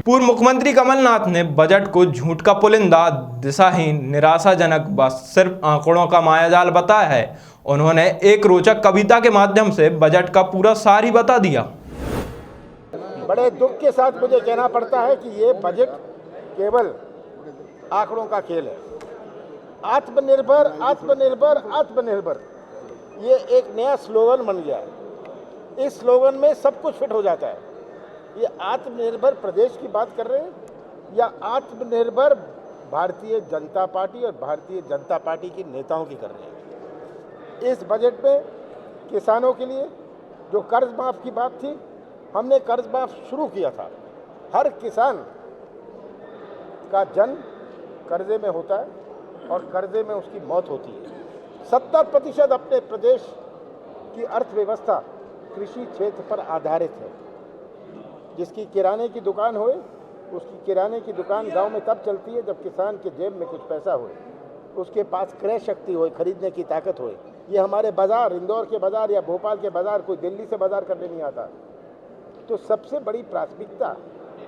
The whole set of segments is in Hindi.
पूर्व मुख्यमंत्री कमलनाथ ने बजट को झूठ का पुलिंदा, दिशाहीन, निराशाजनक व सिर्फ आंकड़ों का मायाजाल बताया है। उन्होंने एक रोचक कविता के माध्यम से बजट का पूरा सार ही बता दिया। बड़े दुख के साथ मुझे कहना पड़ता है कि ये बजट केवल आंकड़ों का खेल है। आत्मनिर्भर आत्मनिर्भर आत्मनिर्भर, ये एक नया स्लोगन बन गया है। इस स्लोगन में सब कुछ फिट हो जाता है। ये आत्मनिर्भर प्रदेश की बात कर रहे हैं या आत्मनिर्भर भारतीय जनता पार्टी और भारतीय जनता पार्टी के नेताओं की कर रहे हैं। इस बजट में किसानों के लिए जो कर्ज माफ़ की बात थी, हमने कर्ज माफ़ शुरू किया था। हर किसान का जन्म कर्जे में होता है और कर्जे में उसकी मौत होती है। 70% अपने प्रदेश की अर्थव्यवस्था कृषि क्षेत्र पर आधारित है। जिसकी किराने की दुकान होए, उसकी किराने की दुकान गांव में तब चलती है जब किसान के जेब में कुछ पैसा होए, उसके पास क्रय शक्ति होए, खरीदने की ताकत होए। ये हमारे बाज़ार, इंदौर के बाज़ार या भोपाल के बाज़ार, कोई दिल्ली से बाज़ार करने नहीं आता। तो सबसे बड़ी प्राथमिकता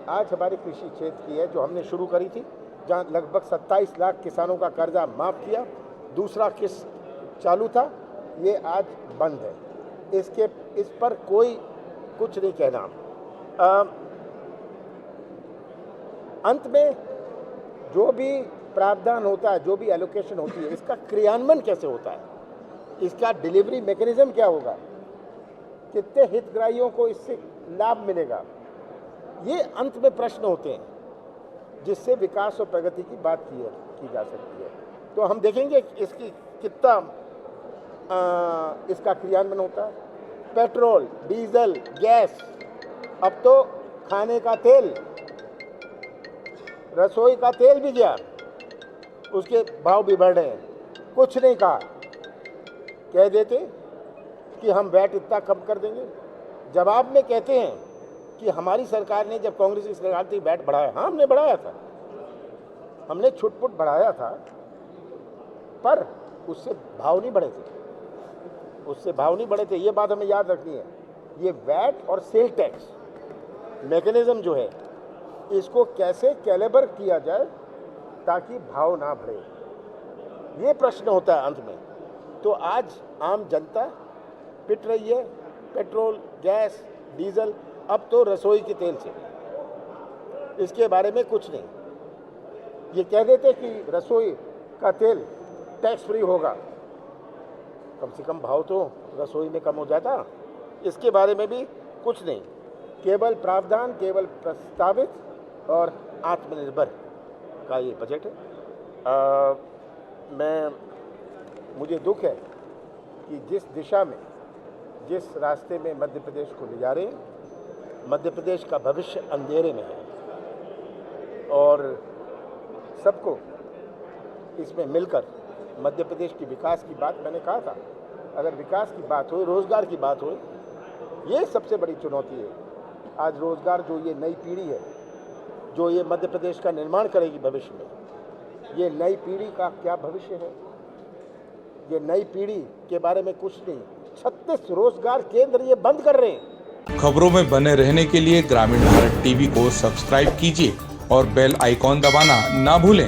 आज हमारे कृषि क्षेत्र की है, जो हमने शुरू करी थी, जहाँ लगभग 27 लाख किसानों का कर्जा माफ़ किया। दूसरा किस्त चालू था, ये आज बंद है। इस पर कोई कुछ नहीं कहना। अंत में जो भी प्रावधान होता है, जो भी एलोकेशन होती है, इसका क्रियान्वयन कैसे होता है, इसका डिलीवरी मैकेनिज्म क्या होगा, कितने हितग्राहियों को इससे लाभ मिलेगा, ये अंत में प्रश्न होते हैं जिससे विकास और प्रगति की बात की जा सकती है। तो हम देखेंगे इसकी कितना इसका क्रियान्वयन होता है। पेट्रोल, डीजल, गैस, अब तो खाने का तेल, रसोई का तेल भी गया, उसके भाव भी बढ़ रहे हैं। कुछ नहीं कहा, कह देते कि हम वैट इतना कम कर देंगे। जवाब में कहते हैं कि हमारी सरकार ने, जब कांग्रेस की सरकार थी, वैट बढ़ाया। हाँ, हमने बढ़ाया था, हमने छुटपुट बढ़ाया था, पर उससे भाव नहीं बढ़े थे, उससे भाव नहीं बढ़े थे। ये बात हमें याद रखनी है। ये वैट और सेल टैक्स मैकेनिज्म जो है, इसको कैसे कैलिबर किया जाए ताकि भाव ना बढ़े, ये प्रश्न होता है अंत में। तो आज आम जनता पिट रही है पेट्रोल, गैस, डीजल, अब तो रसोई के तेल से। इसके बारे में कुछ नहीं। ये कह देते कि रसोई का तेल टैक्स फ्री होगा, कम से कम भाव तो रसोई में कम हो जाता। इसके बारे में भी कुछ नहीं, केवल प्रावधान, केवल प्रस्तावित और आत्मनिर्भर का ये बजट है। मुझे दुख है कि जिस दिशा में, जिस रास्ते में मध्य प्रदेश को ले जा रहे हैं, मध्य प्रदेश का भविष्य अंधेरे में है और सबको इसमें मिलकर मध्य प्रदेश की विकास की बात, मैंने कहा था, अगर विकास की बात हो, रोज़गार की बात हो, ये सबसे बड़ी चुनौती है। आज रोज़गार, जो ये नई पीढ़ी है, जो ये मध्य प्रदेश का निर्माण करेगी भविष्य में, ये नई पीढ़ी का क्या भविष्य है, ये नई पीढ़ी के बारे में कुछ नहीं। 36 रोजगार केंद्र ये बंद कर रहे हैं। खबरों में बने रहने के लिए ग्रामीण भारत टीवी को सब्सक्राइब कीजिए और बेल आइकॉन दबाना ना भूलें।